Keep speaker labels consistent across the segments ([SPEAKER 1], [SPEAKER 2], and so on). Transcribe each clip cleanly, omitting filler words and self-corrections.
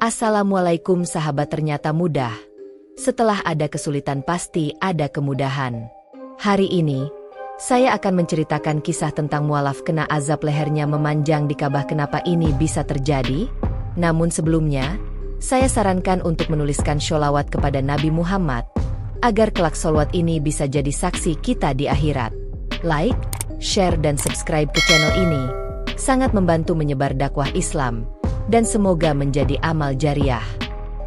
[SPEAKER 1] Assalamualaikum sahabat, ternyata mudah. Setelah ada kesulitan pasti ada kemudahan. Hari ini, saya akan menceritakan kisah tentang mualaf kena azab lehernya memanjang di Ka'bah. Kenapa ini bisa terjadi? Namun sebelumnya, saya sarankan untuk menuliskan sholawat kepada Nabi Muhammad, agar kelak sholawat ini bisa jadi saksi kita di akhirat. Like, share dan subscribe ke channel ini, sangat membantu menyebar dakwah Islam, dan semoga menjadi amal jariah.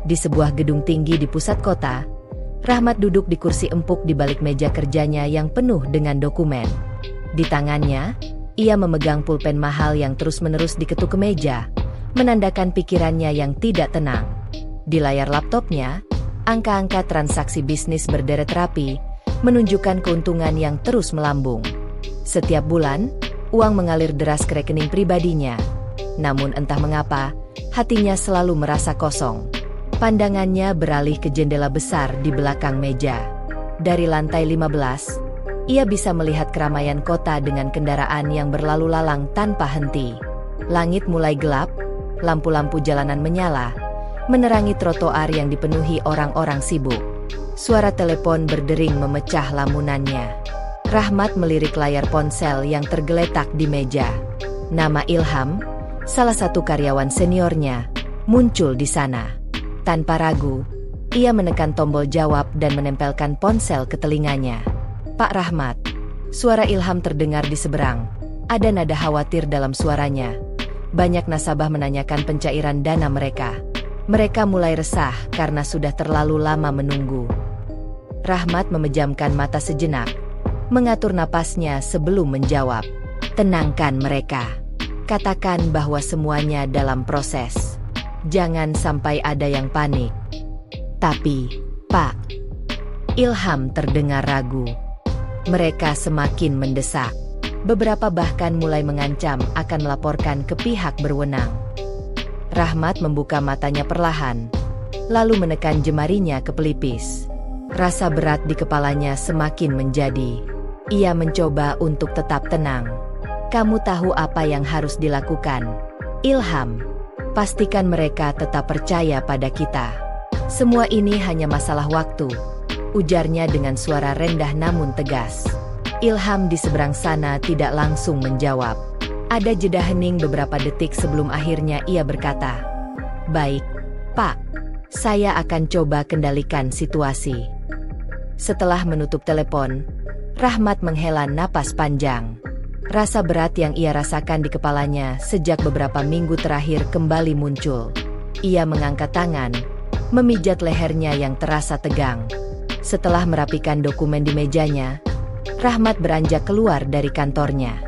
[SPEAKER 1] Di sebuah gedung tinggi di pusat kota, Rahmat duduk di kursi empuk di balik meja kerjanya yang penuh dengan dokumen. Di tangannya, ia memegang pulpen mahal yang terus-menerus diketuk ke meja, menandakan pikirannya yang tidak tenang. Di layar laptopnya, angka-angka transaksi bisnis berderet rapi, menunjukkan keuntungan yang terus melambung. Setiap bulan, uang mengalir deras ke rekening pribadinya. Namun entah mengapa, hatinya selalu merasa kosong. Pandangannya beralih ke jendela besar di belakang meja. Dari lantai 15, ia bisa melihat keramaian kota dengan kendaraan yang berlalu lalang tanpa henti. Langit mulai gelap, lampu-lampu jalanan menyala, menerangi trotoar yang dipenuhi orang-orang sibuk. Suara telepon berdering memecah lamunannya. Rahmat melirik layar ponsel yang tergeletak di meja. Nama Ilham, salah satu karyawan seniornya, muncul di sana. Tanpa ragu, ia menekan tombol jawab dan menempelkan ponsel ke telinganya. "Pak Rahmat." Suara Ilham terdengar di seberang. Ada nada khawatir dalam suaranya. Banyak nasabah menanyakan pencairan dana mereka. Mereka mulai resah karena sudah terlalu lama menunggu. Rahmat memejamkan mata sejenak, mengatur napasnya sebelum menjawab. "Tenangkan mereka. Katakan bahwa semuanya dalam proses. Jangan sampai ada yang panik." "Tapi, Pak..." Ilham terdengar ragu. Mereka semakin mendesak. Beberapa bahkan mulai mengancam akan melaporkan ke pihak berwenang. Rahmat membuka matanya perlahan, lalu menekan jemarinya ke pelipis. Rasa berat di kepalanya semakin menjadi. Ia mencoba untuk tetap tenang. "Kamu tahu apa yang harus dilakukan, Ilham. Pastikan mereka tetap percaya pada kita. Semua ini hanya masalah waktu," ujarnya dengan suara rendah namun tegas. Ilham di seberang sana tidak langsung menjawab. Ada jeda hening beberapa detik sebelum akhirnya ia berkata, "Baik, Pak. Saya akan coba kendalikan situasi." Setelah menutup telepon, Rahmat menghela napas panjang. Rasa berat yang ia rasakan di kepalanya sejak beberapa minggu terakhir kembali muncul. Ia mengangkat tangan, memijat lehernya yang terasa tegang. Setelah merapikan dokumen di mejanya, Rahmat beranjak keluar dari kantornya.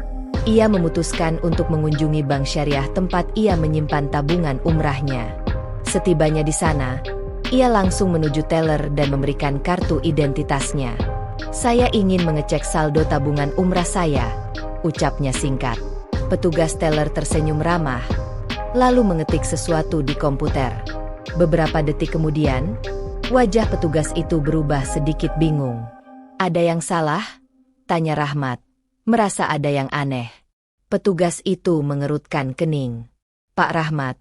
[SPEAKER 1] Ia memutuskan untuk mengunjungi bank syariah tempat ia menyimpan tabungan umrahnya. Setibanya di sana, ia langsung menuju teller dan memberikan kartu identitasnya. "Saya ingin mengecek saldo tabungan umrah saya," ucapnya singkat. Petugas teller tersenyum ramah, lalu mengetik sesuatu di komputer. Beberapa detik kemudian, wajah petugas itu berubah sedikit bingung. "Ada yang salah?" tanya Rahmat, merasa ada yang aneh. Petugas itu mengerutkan kening. "Pak Rahmat,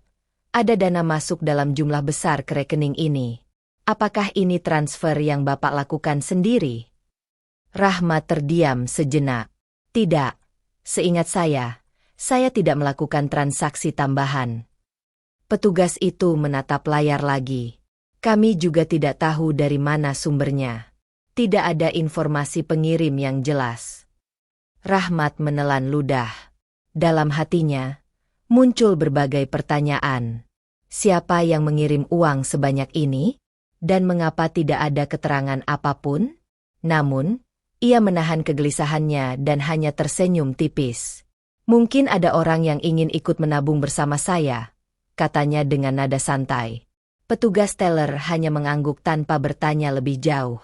[SPEAKER 1] ada dana masuk dalam jumlah besar ke rekening ini. Apakah ini transfer yang Bapak lakukan sendiri?" Rahmat terdiam sejenak. "Tidak. Seingat saya tidak melakukan transaksi tambahan." Petugas itu menatap layar lagi. "Kami juga tidak tahu dari mana sumbernya. Tidak ada informasi pengirim yang jelas." Rahmat menelan ludah. Dalam hatinya, muncul berbagai pertanyaan. Siapa yang mengirim uang sebanyak ini? Dan mengapa tidak ada keterangan apapun? Namun, ia menahan kegelisahannya dan hanya tersenyum tipis. "Mungkin ada orang yang ingin ikut menabung bersama saya," katanya dengan nada santai. Petugas teller hanya mengangguk tanpa bertanya lebih jauh.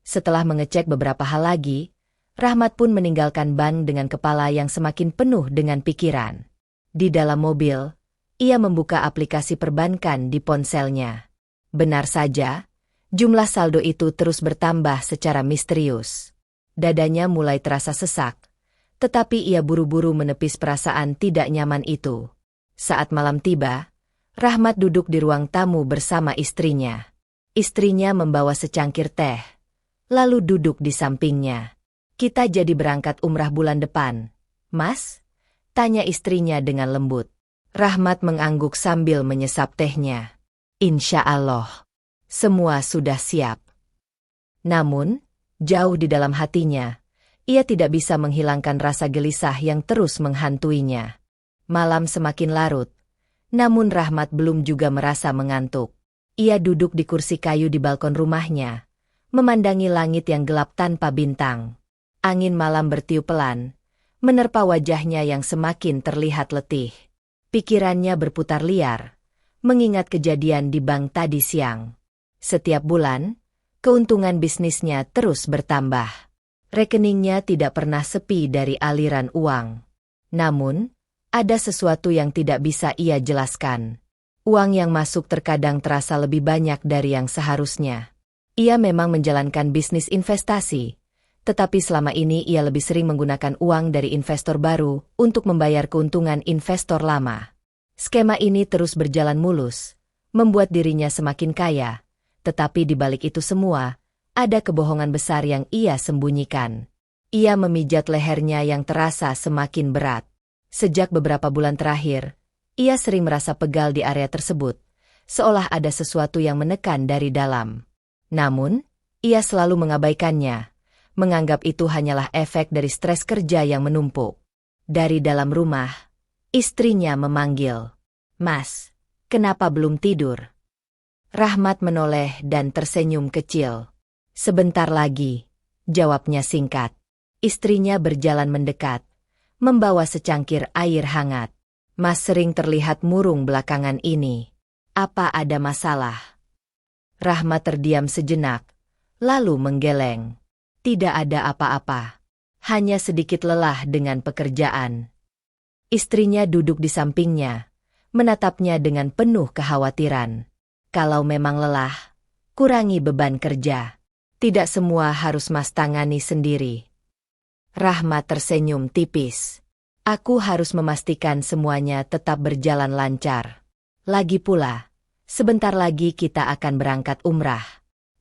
[SPEAKER 1] Setelah mengecek beberapa hal lagi, Rahmat pun meninggalkan bank dengan kepala yang semakin penuh dengan pikiran. Di dalam mobil, ia membuka aplikasi perbankan di ponselnya. Benar saja, jumlah saldo itu terus bertambah secara misterius. Dadanya mulai terasa sesak, tetapi ia buru-buru menepis perasaan tidak nyaman itu. Saat malam tiba, Rahmat duduk di ruang tamu bersama istrinya. Istrinya membawa secangkir teh, lalu duduk di sampingnya. "Kita jadi berangkat umrah bulan depan, Mas?" tanya istrinya dengan lembut. Rahmat mengangguk sambil menyesap tehnya. "Insya Allah, semua sudah siap." Namun, jauh di dalam hatinya, ia tidak bisa menghilangkan rasa gelisah yang terus menghantuinya. Malam semakin larut, namun Rahmat belum juga merasa mengantuk. Ia duduk di kursi kayu di balkon rumahnya, memandangi langit yang gelap tanpa bintang. Angin malam bertiup pelan, menerpa wajahnya yang semakin terlihat letih. Pikirannya berputar liar, mengingat kejadian di bank tadi siang. Setiap bulan, keuntungan bisnisnya terus bertambah. Rekeningnya tidak pernah sepi dari aliran uang. Namun, ada sesuatu yang tidak bisa ia jelaskan. Uang yang masuk terkadang terasa lebih banyak dari yang seharusnya. Ia memang menjalankan bisnis investasi, tetapi selama ini ia lebih sering menggunakan uang dari investor baru untuk membayar keuntungan investor lama. Skema ini terus berjalan mulus, membuat dirinya semakin kaya, tetapi di balik itu semua, ada kebohongan besar yang ia sembunyikan. Ia memijat lehernya yang terasa semakin berat. Sejak beberapa bulan terakhir, ia sering merasa pegal di area tersebut, seolah ada sesuatu yang menekan dari dalam. Namun, ia selalu mengabaikannya, menganggap itu hanyalah efek dari stres kerja yang menumpuk. Dari dalam rumah, istrinya memanggil, "Mas, kenapa belum tidur?" Rahmat menoleh dan tersenyum kecil. "Sebentar lagi," jawabnya singkat. Istrinya berjalan mendekat, membawa secangkir air hangat. "Mas sering terlihat murung belakangan ini. Apa ada masalah?" Rahmat terdiam sejenak, lalu menggeleng. "Tidak ada apa-apa. Hanya sedikit lelah dengan pekerjaan." Istrinya duduk di sampingnya, menatapnya dengan penuh kekhawatiran. "Kalau memang lelah, kurangi beban kerja. Tidak semua harus Mas tangani sendiri." Rahmat tersenyum tipis. "Aku harus memastikan semuanya tetap berjalan lancar. Lagi pula, sebentar lagi kita akan berangkat umrah.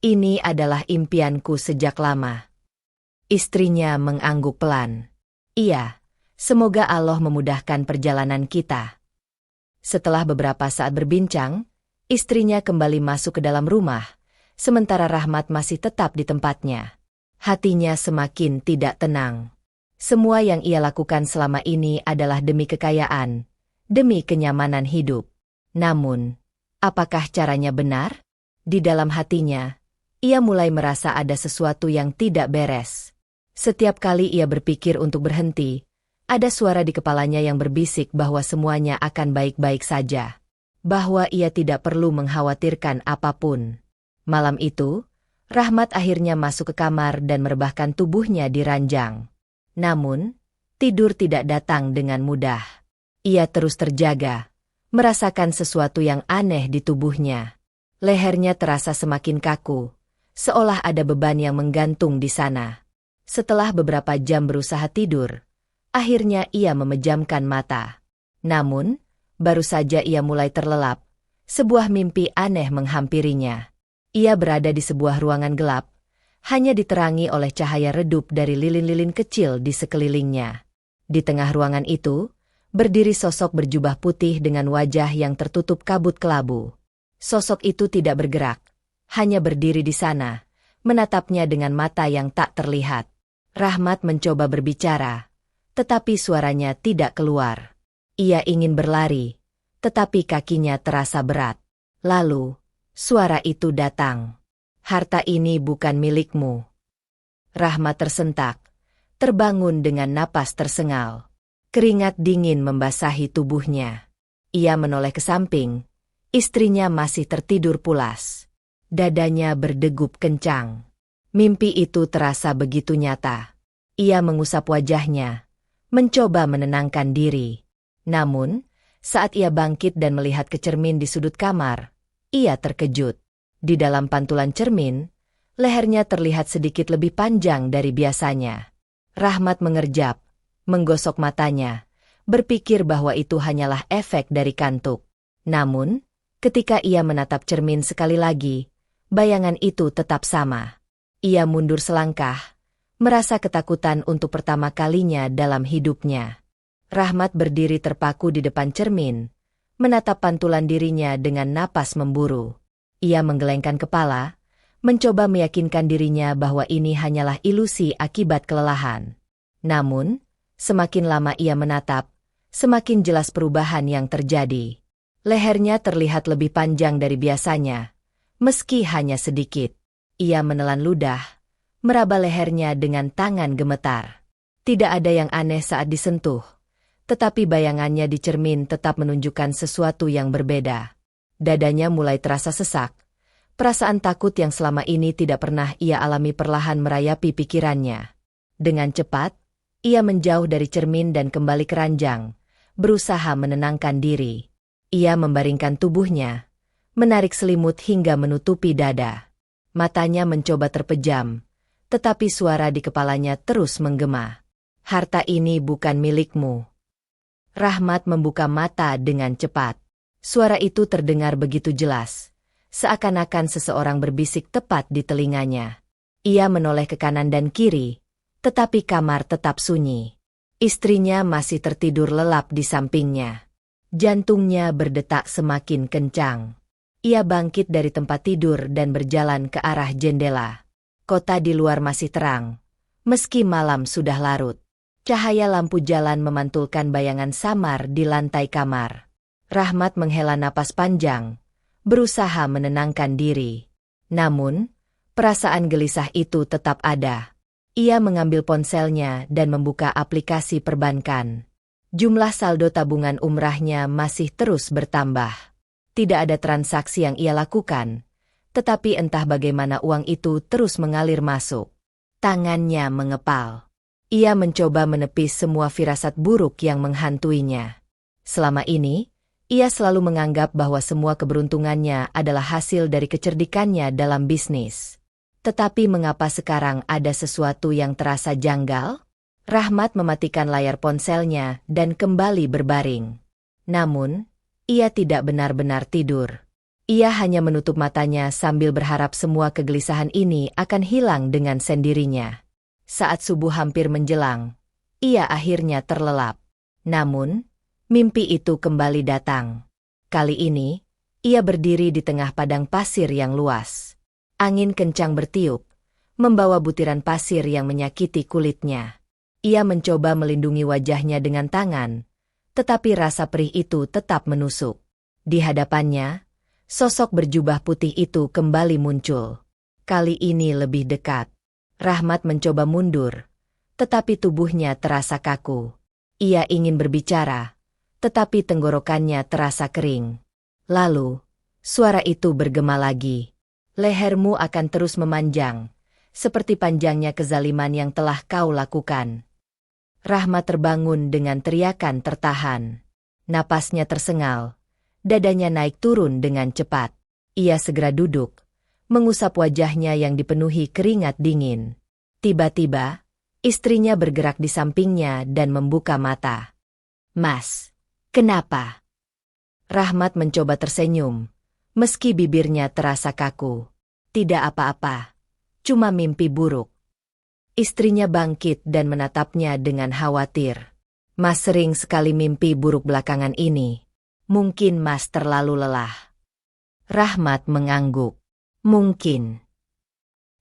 [SPEAKER 1] Ini adalah impianku sejak lama." Istrinya mengangguk pelan. "Iya, semoga Allah memudahkan perjalanan kita." Setelah beberapa saat berbincang, istrinya kembali masuk ke dalam rumah, sementara Rahmat masih tetap di tempatnya. Hatinya semakin tidak tenang. Semua yang ia lakukan selama ini adalah demi kekayaan, demi kenyamanan hidup. Namun, apakah caranya benar? Di dalam hatinya, ia mulai merasa ada sesuatu yang tidak beres. Setiap kali ia berpikir untuk berhenti, ada suara di kepalanya yang berbisik bahwa semuanya akan baik-baik saja. Bahwa ia tidak perlu mengkhawatirkan apapun. Malam itu, Rahmat akhirnya masuk ke kamar dan merebahkan tubuhnya di ranjang. Namun, tidur tidak datang dengan mudah. Ia terus terjaga, merasakan sesuatu yang aneh di tubuhnya. Lehernya terasa semakin kaku, seolah ada beban yang menggantung di sana. Setelah beberapa jam berusaha tidur, akhirnya ia memejamkan mata. Namun, baru saja ia mulai terlelap, sebuah mimpi aneh menghampirinya. Ia berada di sebuah ruangan gelap, hanya diterangi oleh cahaya redup dari lilin-lilin kecil di sekelilingnya. Di tengah ruangan itu, berdiri sosok berjubah putih dengan wajah yang tertutup kabut kelabu. Sosok itu tidak bergerak, hanya berdiri di sana, menatapnya dengan mata yang tak terlihat. Rahmat mencoba berbicara, tetapi suaranya tidak keluar. Ia ingin berlari, tetapi kakinya terasa berat. Lalu, suara itu datang. "Harta ini bukan milikmu." Rahmat tersentak, terbangun dengan napas tersengal. Keringat dingin membasahi tubuhnya. Ia menoleh ke samping, istrinya masih tertidur pulas. Dadanya berdegup kencang. Mimpi itu terasa begitu nyata. Ia mengusap wajahnya, mencoba menenangkan diri. Namun, saat ia bangkit dan melihat ke cermin di sudut kamar, ia terkejut. Di dalam pantulan cermin, lehernya terlihat sedikit lebih panjang dari biasanya. Rahmat mengerjap, menggosok matanya, berpikir bahwa itu hanyalah efek dari kantuk. Namun, Ketika ia menatap cermin sekali lagi, bayangan itu tetap sama. Ia mundur selangkah, merasa ketakutan untuk pertama kalinya dalam hidupnya. Rahmat berdiri terpaku di depan cermin, menatap pantulan dirinya dengan napas memburu. Ia menggelengkan kepala, mencoba meyakinkan dirinya bahwa ini hanyalah ilusi akibat kelelahan. Namun, semakin lama ia menatap, semakin jelas perubahan yang terjadi. Lehernya terlihat lebih panjang dari biasanya, meski hanya sedikit. Ia menelan ludah, meraba lehernya dengan tangan gemetar. Tidak ada yang aneh saat disentuh, tetapi bayangannya di cermin tetap menunjukkan sesuatu yang berbeda. Dadanya mulai terasa sesak. Perasaan takut yang selama ini tidak pernah ia alami perlahan merayapi pikirannya. Dengan cepat, ia menjauh dari cermin dan kembali ke ranjang, berusaha menenangkan diri. Ia membaringkan tubuhnya, menarik selimut hingga menutupi dada. Matanya mencoba terpejam, tetapi suara di kepalanya terus menggema. Harta ini bukan milikmu. Rahmat membuka mata dengan cepat. Suara itu terdengar begitu jelas, seakan-akan seseorang berbisik tepat di telinganya. Ia menoleh ke kanan dan kiri, tetapi kamar tetap sunyi. Istrinya masih tertidur lelap di sampingnya. Jantungnya berdetak semakin kencang. Ia bangkit dari tempat tidur dan berjalan ke arah jendela. Kota di luar masih terang, meski malam sudah larut. Cahaya lampu jalan memantulkan bayangan samar di lantai kamar. Rahmat menghela napas panjang, berusaha menenangkan diri. Namun, perasaan gelisah itu tetap ada. Ia mengambil ponselnya dan membuka aplikasi perbankan. Jumlah saldo tabungan umrahnya masih terus bertambah. Tidak ada transaksi yang ia lakukan, tetapi entah bagaimana uang itu terus mengalir masuk. Tangannya mengepal. Ia mencoba menepis semua firasat buruk yang menghantuinya. Selama ini, ia selalu menganggap bahwa semua keberuntungannya adalah hasil dari kecerdikannya dalam bisnis. Tetapi mengapa sekarang ada sesuatu yang terasa janggal? Rahmat mematikan layar ponselnya dan kembali berbaring. Namun, ia tidak benar-benar tidur. Ia hanya menutup matanya sambil berharap semua kegelisahan ini akan hilang dengan sendirinya. Saat subuh hampir menjelang, ia akhirnya terlelap. Namun, mimpi itu kembali datang. Kali ini, ia berdiri di tengah padang pasir yang luas. Angin kencang bertiup, membawa butiran pasir yang menyakiti kulitnya. Ia mencoba melindungi wajahnya dengan tangan, tetapi rasa perih itu tetap menusuk. Di hadapannya, sosok berjubah putih itu kembali muncul. Kali ini lebih dekat. Rahmat mencoba mundur, tetapi tubuhnya terasa kaku. Ia ingin berbicara, tetapi tenggorokannya terasa kering. Lalu, suara itu bergema lagi. Lehermu akan terus memanjang, seperti panjangnya kezaliman yang telah kau lakukan. Rahmat terbangun dengan teriakan tertahan. Napasnya tersengal, dadanya naik turun dengan cepat. Ia segera duduk, mengusap wajahnya yang dipenuhi keringat dingin. Tiba-tiba, istrinya bergerak di sampingnya dan membuka mata. "Mas, kenapa?" Rahmat mencoba tersenyum, meski bibirnya terasa kaku. "Tidak apa-apa, cuma mimpi buruk." Istrinya bangkit dan menatapnya dengan khawatir. "Mas sering sekali mimpi buruk belakangan ini. Mungkin Mas terlalu lelah." Rahmat mengangguk. Mungkin.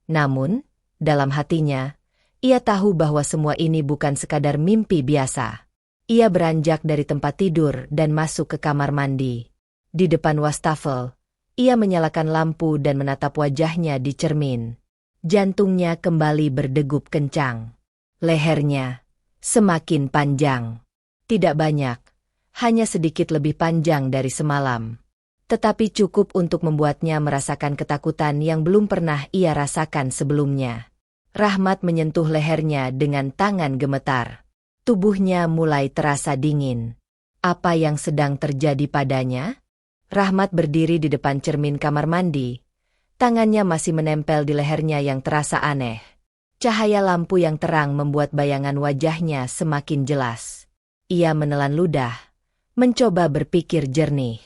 [SPEAKER 1] Namun, dalam hatinya, ia tahu bahwa semua ini bukan sekadar mimpi biasa. Ia beranjak dari tempat tidur dan masuk ke kamar mandi. Di depan wastafel, ia menyalakan lampu dan menatap wajahnya di cermin. Jantungnya kembali berdegup kencang. Lehernya semakin panjang. Tidak banyak, hanya sedikit lebih panjang dari semalam. Tetapi cukup untuk membuatnya merasakan ketakutan yang belum pernah ia rasakan sebelumnya. Rahmat menyentuh lehernya dengan tangan gemetar. Tubuhnya mulai terasa dingin. Apa yang sedang terjadi padanya? Rahmat berdiri di depan cermin kamar mandi. Tangannya masih menempel di lehernya yang terasa aneh. Cahaya lampu yang terang membuat bayangan wajahnya semakin jelas. Ia menelan ludah, mencoba berpikir jernih.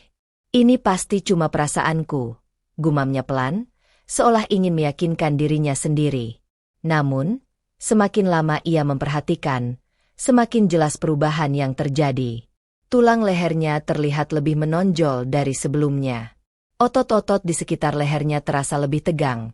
[SPEAKER 1] Ini pasti cuma perasaanku, gumamnya pelan, seolah ingin meyakinkan dirinya sendiri. Namun, semakin lama ia memperhatikan, semakin jelas perubahan yang terjadi. Tulang lehernya terlihat lebih menonjol dari sebelumnya. Otot-otot di sekitar lehernya terasa lebih tegang,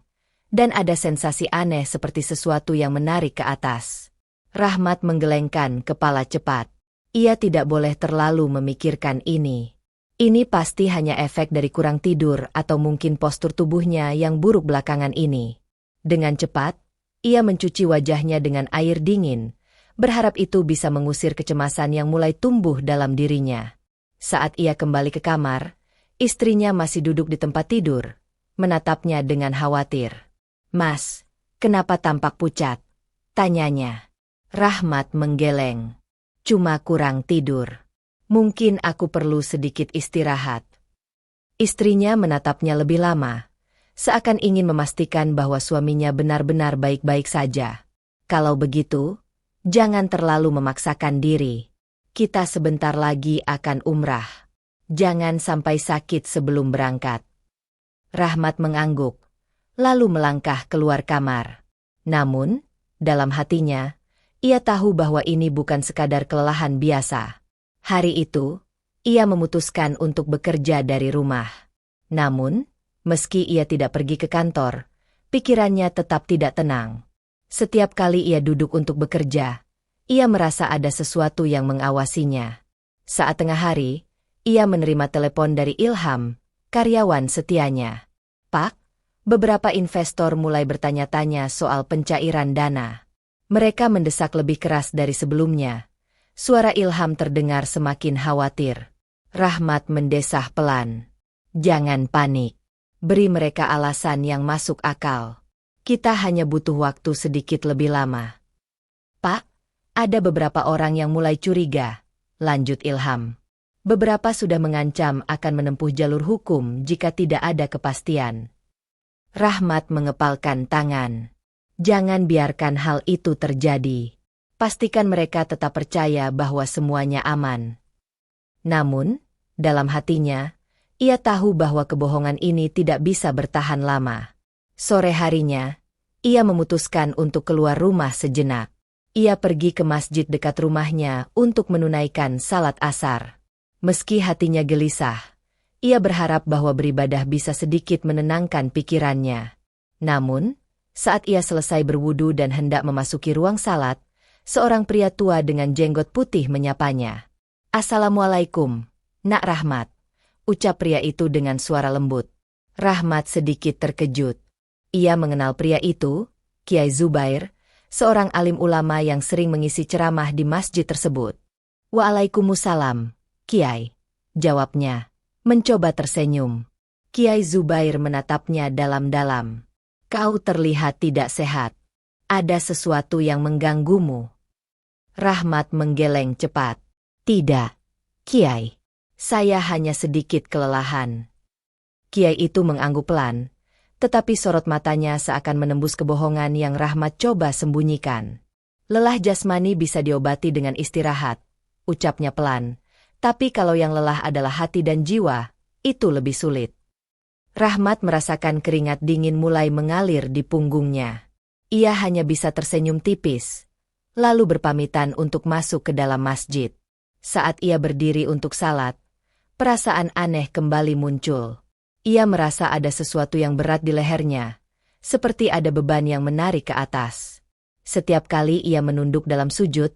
[SPEAKER 1] dan ada sensasi aneh seperti sesuatu yang menarik ke atas. Rahmat menggelengkan kepala cepat. Ia tidak boleh terlalu memikirkan ini. Ini pasti hanya efek dari kurang tidur atau mungkin postur tubuhnya yang buruk belakangan ini. Dengan cepat, ia mencuci wajahnya dengan air dingin, berharap itu bisa mengusir kecemasan yang mulai tumbuh dalam dirinya. Saat ia kembali ke kamar, istrinya masih duduk di tempat tidur, menatapnya dengan khawatir. "Mas, kenapa tampak pucat?" tanyanya. Rahmat menggeleng. "Cuma kurang tidur. Mungkin aku perlu sedikit istirahat." Istrinya menatapnya lebih lama, seakan ingin memastikan bahwa suaminya benar-benar baik-baik saja. "Kalau begitu, jangan terlalu memaksakan diri. Kita sebentar lagi akan umrah. Jangan sampai sakit sebelum berangkat." Rahmat mengangguk, lalu melangkah keluar kamar. Namun, dalam hatinya, ia tahu bahwa ini bukan sekadar kelelahan biasa. Hari itu, ia memutuskan untuk bekerja dari rumah. Namun, meski ia tidak pergi ke kantor, pikirannya tetap tidak tenang. Setiap kali ia duduk untuk bekerja, ia merasa ada sesuatu yang mengawasinya. Saat tengah hari, ia menerima telepon dari Ilham, karyawan setianya. "Pak, beberapa investor mulai bertanya-tanya soal pencairan dana." Mereka mendesak lebih keras dari sebelumnya. Suara Ilham terdengar semakin khawatir. Rahmat mendesah pelan. "Jangan panik. Beri mereka alasan yang masuk akal. Kita hanya butuh waktu sedikit lebih lama." "Pak, ada beberapa orang yang mulai curiga," lanjut Ilham. "Beberapa sudah mengancam akan menempuh jalur hukum jika tidak ada kepastian." Rahmat mengepalkan tangan. "Jangan biarkan hal itu terjadi. Pastikan mereka tetap percaya bahwa semuanya aman." Namun, dalam hatinya, ia tahu bahwa kebohongan ini tidak bisa bertahan lama. Sore harinya, ia memutuskan untuk keluar rumah sejenak. Ia pergi ke masjid dekat rumahnya untuk menunaikan salat asar. Meski hatinya gelisah, ia berharap bahwa beribadah bisa sedikit menenangkan pikirannya. Namun, saat ia selesai berwudu dan hendak memasuki ruang salat, seorang pria tua dengan jenggot putih menyapanya. "Assalamualaikum, Nak Rahmat," ucap pria itu dengan suara lembut. Rahmat sedikit terkejut. Ia mengenal pria itu, Kiai Zubair, seorang alim ulama yang sering mengisi ceramah di masjid tersebut. "Waalaikumsalam, Kiai," jawabnya, mencoba tersenyum. Kiai Zubair menatapnya dalam-dalam. "Kau terlihat tidak sehat. Ada sesuatu yang mengganggumu?" Rahmat menggeleng cepat. "Tidak, Kiai. Saya hanya sedikit kelelahan." Kiai itu mengangguk pelan, tetapi sorot matanya seakan menembus kebohongan yang Rahmat coba sembunyikan. "Lelah jasmani bisa diobati dengan istirahat," ucapnya pelan. "Tapi kalau yang lelah adalah hati dan jiwa, itu lebih sulit." Rahmat merasakan keringat dingin mulai mengalir di punggungnya. Ia hanya bisa tersenyum tipis, lalu berpamitan untuk masuk ke dalam masjid. Saat ia berdiri untuk salat, perasaan aneh kembali muncul. Ia merasa ada sesuatu yang berat di lehernya, seperti ada beban yang menarik ke atas. Setiap kali ia menunduk dalam sujud,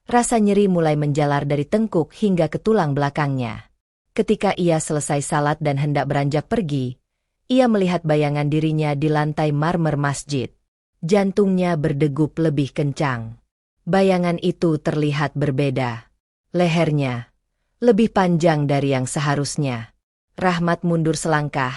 [SPEAKER 1] rasa nyeri mulai menjalar dari tengkuk hingga ke tulang belakangnya. Ketika ia selesai salat dan hendak beranjak pergi, ia melihat bayangan dirinya di lantai marmer masjid. Jantungnya berdegup lebih kencang. Bayangan itu terlihat berbeda. Lehernya lebih panjang dari yang seharusnya. Rahmat mundur selangkah.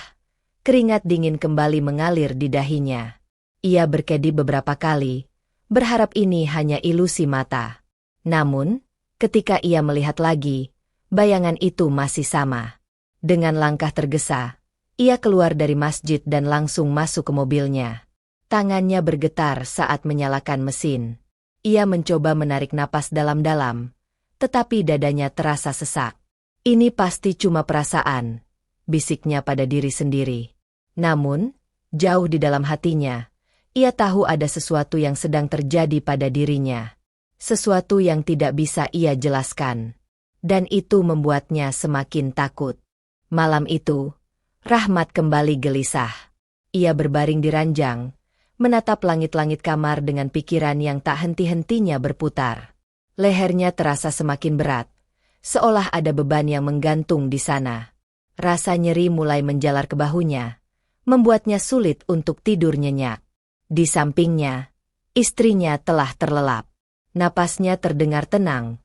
[SPEAKER 1] Keringat dingin kembali mengalir di dahinya. Ia berkedip beberapa kali, berharap ini hanya ilusi mata. Namun, ketika ia melihat lagi, bayangan itu masih sama. Dengan langkah tergesa, ia keluar dari masjid dan langsung masuk ke mobilnya. Tangannya bergetar saat menyalakan mesin. Ia mencoba menarik napas dalam-dalam, tetapi dadanya terasa sesak. Ini pasti cuma perasaan, bisiknya pada diri sendiri. Namun, jauh di dalam hatinya, ia tahu ada sesuatu yang sedang terjadi pada dirinya. Sesuatu yang tidak bisa ia jelaskan. Dan itu membuatnya semakin takut. Malam itu, Rahmat kembali gelisah. Ia berbaring di ranjang, menatap langit-langit kamar dengan pikiran yang tak henti-hentinya berputar. Lehernya terasa semakin berat, seolah ada beban yang menggantung di sana. Rasa nyeri mulai menjalar ke bahunya, membuatnya sulit untuk tidur nyenyak. Di sampingnya, istrinya telah terlelap. Napasnya terdengar tenang,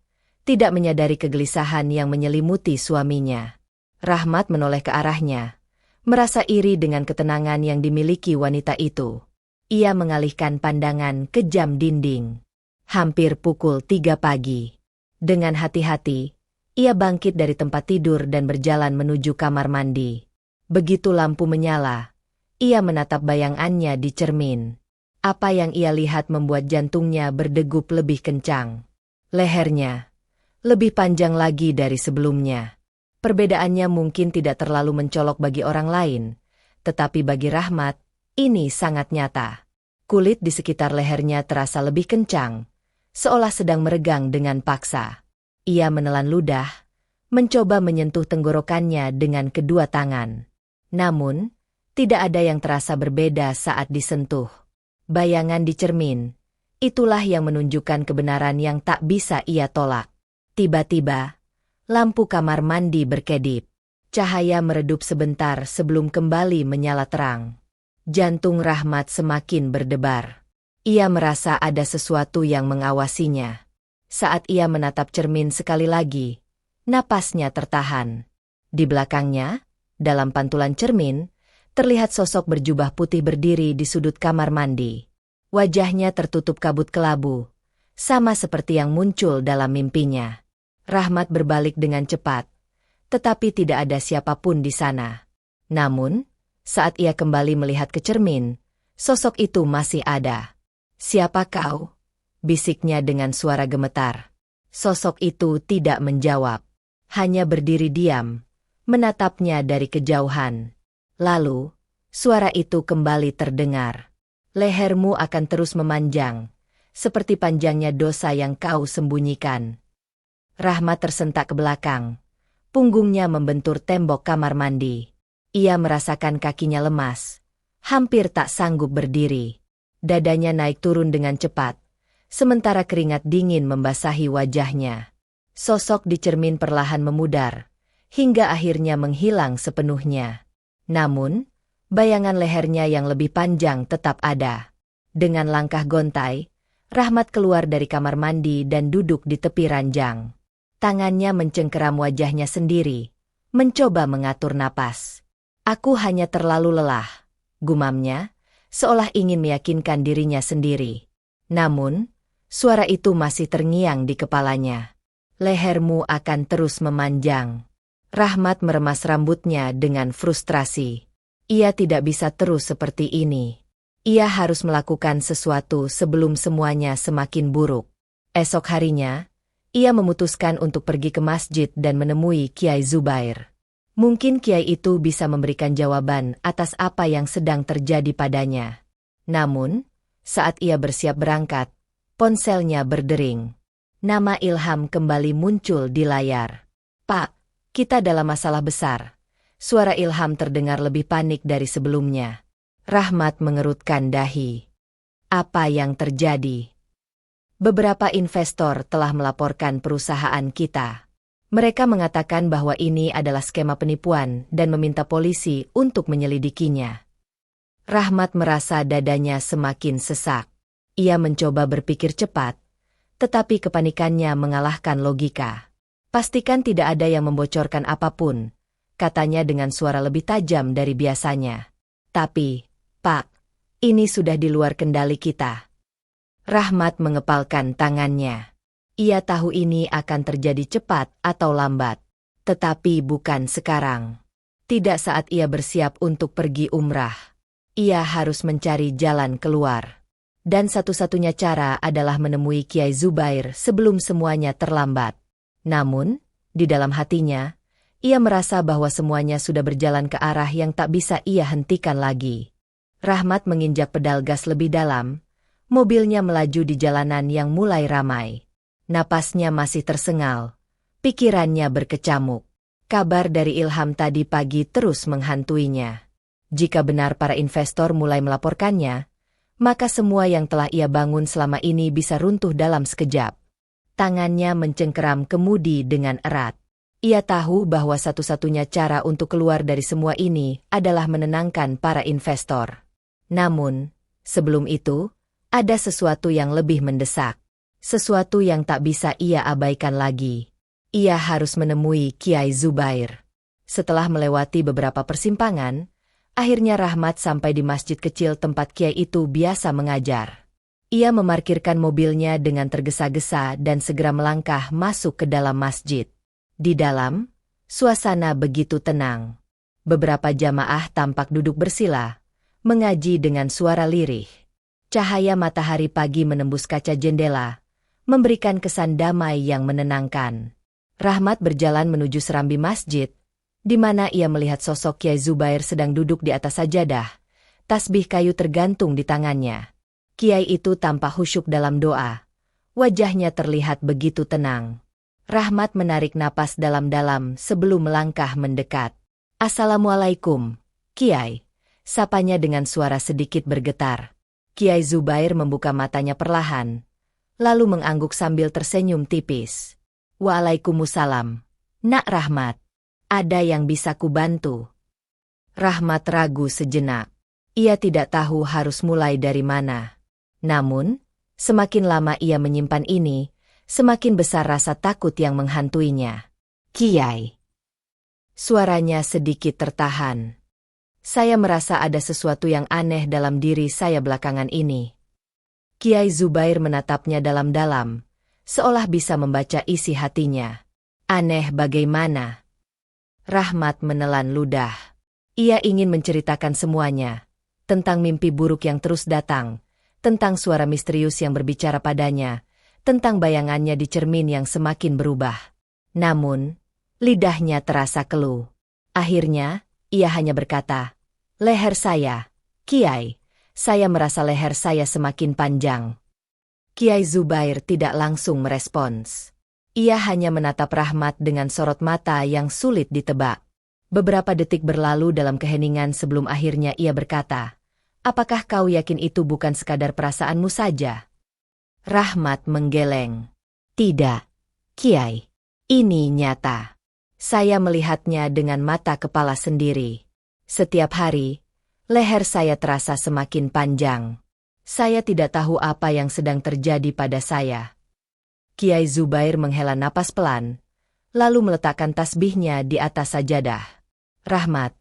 [SPEAKER 1] tidak menyadari kegelisahan yang menyelimuti suaminya. Rahmat menoleh ke arahnya, merasa iri dengan ketenangan yang dimiliki wanita itu. Ia mengalihkan pandangan ke jam dinding. Hampir pukul 3 pagi. Dengan hati-hati, ia bangkit dari tempat tidur dan berjalan menuju kamar mandi. Begitu lampu menyala, ia menatap bayangannya di cermin. Apa yang ia lihat membuat jantungnya berdegup lebih kencang. Lehernya lebih panjang lagi dari sebelumnya. Perbedaannya mungkin tidak terlalu mencolok bagi orang lain, tetapi bagi Rahmat, ini sangat nyata. Kulit di sekitar lehernya terasa lebih kencang, seolah sedang meregang dengan paksa. Ia menelan ludah, mencoba menyentuh tenggorokannya dengan kedua tangan. Namun, tidak ada yang terasa berbeda saat disentuh. Bayangan di cermin, itulah yang menunjukkan kebenaran yang tak bisa ia tolak. Tiba-tiba, lampu kamar mandi berkedip. Cahaya meredup sebentar sebelum kembali menyala terang. Jantung Rahmat semakin berdebar. Ia merasa ada sesuatu yang mengawasinya. Saat ia menatap cermin sekali lagi, napasnya tertahan. Di belakangnya, dalam pantulan cermin, terlihat sosok berjubah putih berdiri di sudut kamar mandi. Wajahnya tertutup kabut kelabu, sama seperti yang muncul dalam mimpinya. Rahmat berbalik dengan cepat, tetapi tidak ada siapapun di sana. Namun, saat ia kembali melihat ke cermin, sosok itu masih ada. "Siapa kau?" bisiknya dengan suara gemetar. Sosok itu tidak menjawab, hanya berdiri diam, menatapnya dari kejauhan. Lalu, suara itu kembali terdengar. "Lehermu akan terus memanjang, seperti panjangnya dosa yang kau sembunyikan." Rahmat tersentak ke belakang. Punggungnya membentur tembok kamar mandi. Ia merasakan kakinya lemas, hampir tak sanggup berdiri. Dadanya naik turun dengan cepat, sementara keringat dingin membasahi wajahnya. Sosok di cermin perlahan memudar, hingga akhirnya menghilang sepenuhnya. Namun, bayangan lehernya yang lebih panjang tetap ada. Dengan langkah gontai, Rahmat keluar dari kamar mandi dan duduk di tepi ranjang. Tangannya mencengkeram wajahnya sendiri, mencoba mengatur napas. "Aku hanya terlalu lelah," gumamnya, seolah ingin meyakinkan dirinya sendiri. Namun, suara itu masih terngiang di kepalanya. "Lehermu akan terus memanjang." Rahmat meremas rambutnya dengan frustrasi. Ia tidak bisa terus seperti ini. Ia harus melakukan sesuatu sebelum semuanya semakin buruk. Esok harinya, ia memutuskan untuk pergi ke masjid dan menemui Kiai Zubair. Mungkin Kiai itu bisa memberikan jawaban atas apa yang sedang terjadi padanya. Namun, saat ia bersiap berangkat, ponselnya berdering. Nama Ilham kembali muncul di layar. "Pak, kita dalam masalah besar." Suara Ilham terdengar lebih panik dari sebelumnya. Rahmat mengerutkan dahi. "Apa yang terjadi?" "Beberapa investor telah melaporkan perusahaan kita. Mereka mengatakan bahwa ini adalah skema penipuan dan meminta polisi untuk menyelidikinya." Rahmat merasa dadanya semakin sesak. Ia mencoba berpikir cepat, tetapi kepanikannya mengalahkan logika. "Pastikan tidak ada yang membocorkan apapun," katanya dengan suara lebih tajam dari biasanya. "Tapi, Pak, ini sudah di luar kendali kita." Rahmat mengepalkan tangannya. Ia tahu ini akan terjadi cepat atau lambat. Tetapi bukan sekarang. Tidak saat ia bersiap untuk pergi umrah. Ia harus mencari jalan keluar. Dan satu-satunya cara adalah menemui Kiai Zubair sebelum semuanya terlambat. Namun, di dalam hatinya, Ia merasa bahwa semuanya sudah berjalan ke arah yang tak bisa ia hentikan lagi. Rahmat menginjak pedal gas lebih dalam. Mobilnya melaju di jalanan yang mulai ramai. Napasnya masih tersengal. Pikirannya berkecamuk. Kabar dari Ilham tadi pagi terus menghantuinya. Jika benar para investor mulai melaporkannya, maka semua yang telah ia bangun selama ini bisa runtuh dalam sekejap. Tangannya mencengkeram kemudi dengan erat. Ia tahu bahwa satu-satunya cara untuk keluar dari semua ini adalah menenangkan para investor. Namun, sebelum itu, ada sesuatu yang lebih mendesak. Sesuatu yang tak bisa ia abaikan lagi. Ia harus menemui Kiai Zubair. Setelah melewati beberapa persimpangan, akhirnya Rahmat sampai di masjid kecil tempat Kiai itu biasa mengajar. Ia memarkirkan mobilnya dengan tergesa-gesa dan segera melangkah masuk ke dalam masjid. Di dalam, suasana begitu tenang. Beberapa jamaah tampak duduk bersila, mengaji dengan suara lirih. Cahaya matahari pagi menembus kaca jendela, memberikan kesan damai yang menenangkan. Rahmat berjalan menuju serambi masjid, di mana ia melihat sosok Kiai Zubair sedang duduk di atas sajadah, tasbih kayu tergantung di tangannya. Kiai itu tampak khusyuk dalam doa. Wajahnya terlihat begitu tenang. Rahmat menarik napas dalam-dalam sebelum melangkah mendekat. "Assalamualaikum, Kiai," sapanya dengan suara sedikit bergetar. Kiai Zubair membuka matanya perlahan, lalu mengangguk sambil tersenyum tipis. "Waalaikumsalam, Nak Rahmat. Ada yang bisa kubantu?" Rahmat ragu sejenak. Ia tidak tahu harus mulai dari mana. Namun, semakin lama ia menyimpan ini, semakin besar rasa takut yang menghantuinya. "Kiai." Suaranya sedikit tertahan. "Saya merasa ada sesuatu yang aneh dalam diri saya belakangan ini." Kiai Zubair menatapnya dalam-dalam, seolah bisa membaca isi hatinya. "Aneh bagaimana?" Rahmat menelan ludah. Ia ingin menceritakan semuanya. Tentang mimpi buruk yang terus datang, tentang suara misterius yang berbicara padanya, tentang bayangannya di cermin yang semakin berubah. Namun, lidahnya terasa keluh. Akhirnya, ia hanya berkata, "Leher saya, Kiai, saya merasa leher saya semakin panjang." Kiai Zubair tidak langsung merespons. Ia hanya menatap Rahmat dengan sorot mata yang sulit ditebak. Beberapa detik berlalu dalam keheningan sebelum akhirnya ia berkata, "Apakah kau yakin itu bukan sekadar perasaanmu saja?" Rahmat menggeleng. "Tidak, Kiai. Ini nyata. Saya melihatnya dengan mata kepala sendiri. Setiap hari, leher saya terasa semakin panjang. Saya tidak tahu apa yang sedang terjadi pada saya." Kiai Zubair menghela napas pelan, lalu meletakkan tasbihnya di atas sajadah. "Rahmat,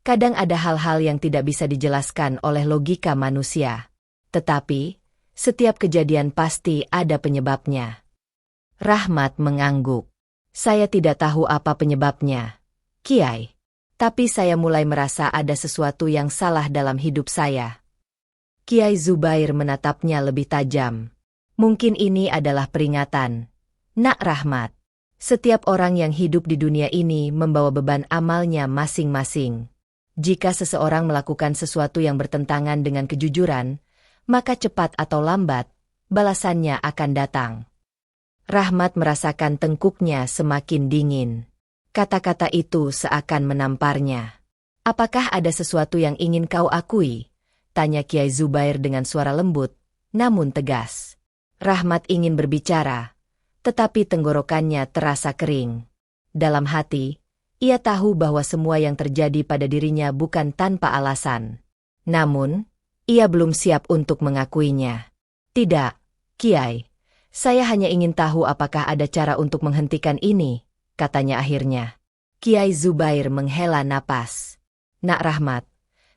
[SPEAKER 1] kadang ada hal-hal yang tidak bisa dijelaskan oleh logika manusia. Tetapi, setiap kejadian pasti ada penyebabnya." Rahmat mengangguk. "Saya tidak tahu apa penyebabnya, Kiai. Tapi saya mulai merasa ada sesuatu yang salah dalam hidup saya." Kiai Zubair menatapnya lebih tajam. "Mungkin ini adalah peringatan, Nak Rahmat. Setiap orang yang hidup di dunia ini membawa beban amalnya masing-masing. Jika seseorang melakukan sesuatu yang bertentangan dengan kejujuran, maka cepat atau lambat, balasannya akan datang." Rahmat merasakan tengkuknya semakin dingin. Kata-kata itu seakan menamparnya. "Apakah ada sesuatu yang ingin kau akui?" tanya Kiai Zubair dengan suara lembut, namun tegas. Rahmat ingin berbicara, tetapi tenggorokannya terasa kering. Dalam hati, ia tahu bahwa semua yang terjadi pada dirinya bukan tanpa alasan. Namun, ia belum siap untuk mengakuinya. "Tidak, Kiai. Saya hanya ingin tahu apakah ada cara untuk menghentikan ini," katanya akhirnya. Kiai Zubair menghela napas. "Nak Rahmat,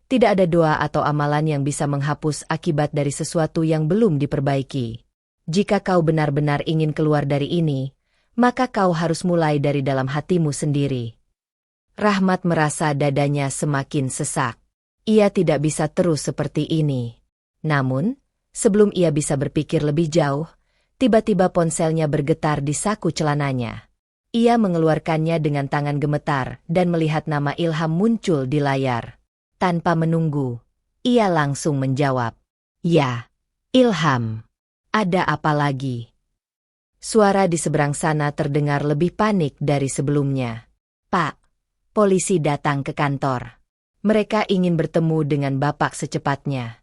[SPEAKER 1] tidak ada doa atau amalan yang bisa menghapus akibat dari sesuatu yang belum diperbaiki. Jika kau benar-benar ingin keluar dari ini, maka kau harus mulai dari dalam hatimu sendiri." Rahmat merasa dadanya semakin sesak. Ia tidak bisa terus seperti ini. Namun, sebelum ia bisa berpikir lebih jauh, tiba-tiba ponselnya bergetar di saku celananya. Ia mengeluarkannya dengan tangan gemetar dan melihat nama Ilham muncul di layar. Tanpa menunggu, ia langsung menjawab. Ya, Ilham. Ada apa lagi? Suara di seberang sana terdengar lebih panik dari sebelumnya. Pak, polisi datang ke kantor. Mereka ingin bertemu dengan Bapak secepatnya.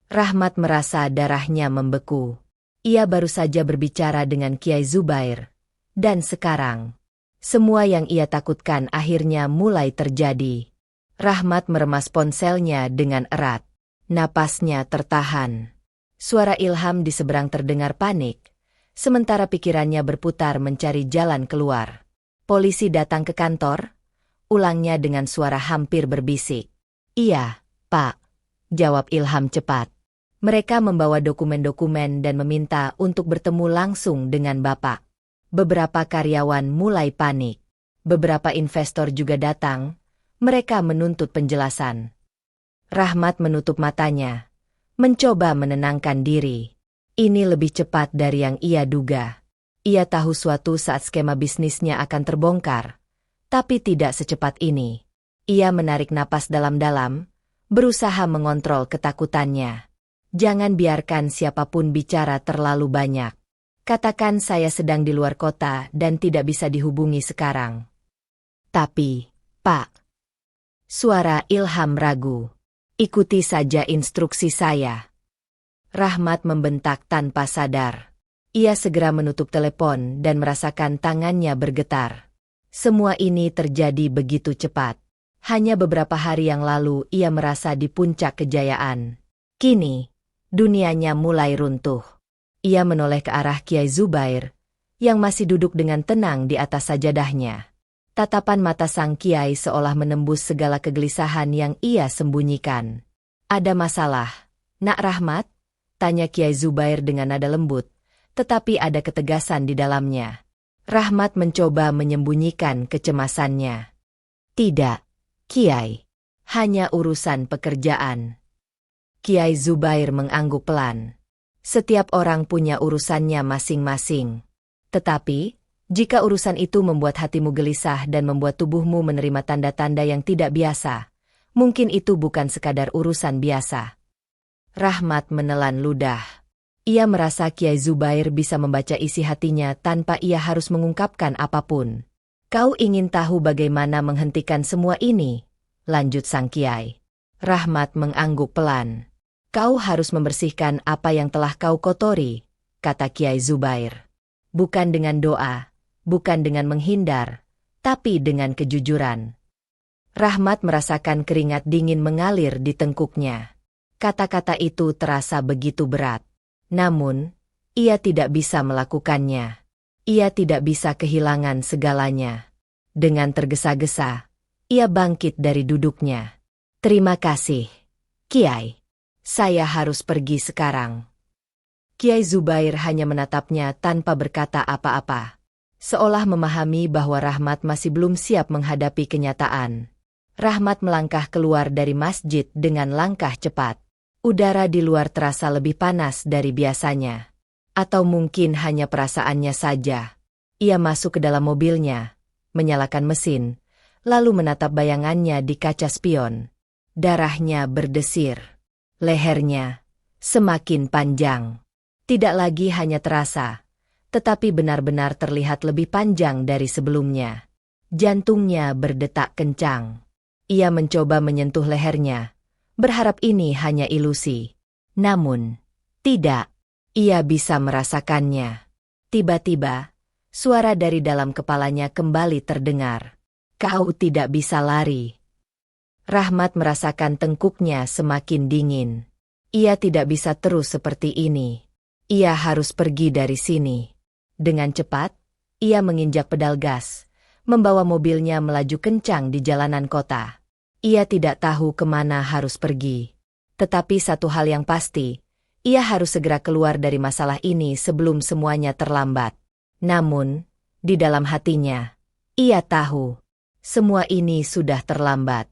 [SPEAKER 1] Rahmat merasa darahnya membeku. Ia baru saja berbicara dengan Kiai Zubair. Dan sekarang, semua yang ia takutkan akhirnya mulai terjadi. Rahmat meremas ponselnya dengan erat. Napasnya tertahan. Suara Ilham di seberang terdengar panik, sementara pikirannya berputar mencari jalan keluar. Polisi datang ke kantor? Ulangnya dengan suara hampir berbisik. Iya, Pak, jawab Ilham cepat. Mereka membawa dokumen-dokumen dan meminta untuk bertemu langsung dengan Bapak. Beberapa karyawan mulai panik. Beberapa investor juga datang. Mereka menuntut penjelasan. Rahmat menutup matanya, mencoba menenangkan diri. Ini lebih cepat dari yang ia duga. Ia tahu suatu saat skema bisnisnya akan terbongkar, tapi tidak secepat ini. Ia menarik napas dalam-dalam, berusaha mengontrol ketakutannya. Jangan biarkan siapapun bicara terlalu banyak. Katakan saya sedang di luar kota dan tidak bisa dihubungi sekarang. Tapi, Pak. Suara Ilham ragu. Ikuti saja instruksi saya. Rahmat membentak tanpa sadar. Ia segera menutup telepon dan merasakan tangannya bergetar. Semua ini terjadi begitu cepat. Hanya beberapa hari yang lalu ia merasa di puncak kejayaan. Kini, dunianya mulai runtuh. Ia menoleh ke arah Kiai Zubair, yang masih duduk dengan tenang di atas sajadahnya. Tatapan mata sang Kiai seolah menembus segala kegelisahan yang ia sembunyikan. Ada masalah, Nak Rahmat? Tanya Kiai Zubair dengan nada lembut, tetapi ada ketegasan di dalamnya. Rahmat mencoba menyembunyikan kecemasannya. Tidak, Kiai. Hanya urusan pekerjaan. Kiai Zubair mengangguk pelan. Setiap orang punya urusannya masing-masing. Tetapi, jika urusan itu membuat hatimu gelisah dan membuat tubuhmu menerima tanda-tanda yang tidak biasa, mungkin itu bukan sekadar urusan biasa. Rahmat menelan ludah. Ia merasa Kiai Zubair bisa membaca isi hatinya tanpa ia harus mengungkapkan apapun. Kau ingin tahu bagaimana menghentikan semua ini? Lanjut sang Kiai. Rahmat mengangguk pelan. Kau harus membersihkan apa yang telah kau kotori, kata Kiai Zubair. Bukan dengan doa, bukan dengan menghindar, tapi dengan kejujuran. Rahmat merasakan keringat dingin mengalir di tengkuknya. Kata-kata itu terasa begitu berat. Namun, ia tidak bisa melakukannya. Ia tidak bisa kehilangan segalanya. Dengan tergesa-gesa, ia bangkit dari duduknya. Terima kasih, Kiai. Saya harus pergi sekarang. Kiai Zubair hanya menatapnya tanpa berkata apa-apa. Seolah memahami bahwa Rahmat masih belum siap menghadapi kenyataan. Rahmat melangkah keluar dari masjid dengan langkah cepat. Udara di luar terasa lebih panas dari biasanya. Atau mungkin hanya perasaannya saja. Ia masuk ke dalam mobilnya, menyalakan mesin, lalu menatap bayangannya di kaca spion. Darahnya berdesir. Lehernya semakin panjang. Tidak lagi hanya terasa, tetapi benar-benar terlihat lebih panjang dari sebelumnya. Jantungnya berdetak kencang. Ia mencoba menyentuh lehernya, berharap ini hanya ilusi. Namun, tidak. Ia bisa merasakannya. Tiba-tiba, suara dari dalam kepalanya kembali terdengar. Kau tidak bisa lari. Rahmat merasakan tengkuknya semakin dingin. Ia tidak bisa terus seperti ini. Ia harus pergi dari sini. Dengan cepat, ia menginjak pedal gas, membawa mobilnya melaju kencang di jalanan kota. Ia tidak tahu kemana harus pergi. Tetapi satu hal yang pasti, ia harus segera keluar dari masalah ini sebelum semuanya terlambat. Namun, di dalam hatinya, ia tahu, semua ini sudah terlambat.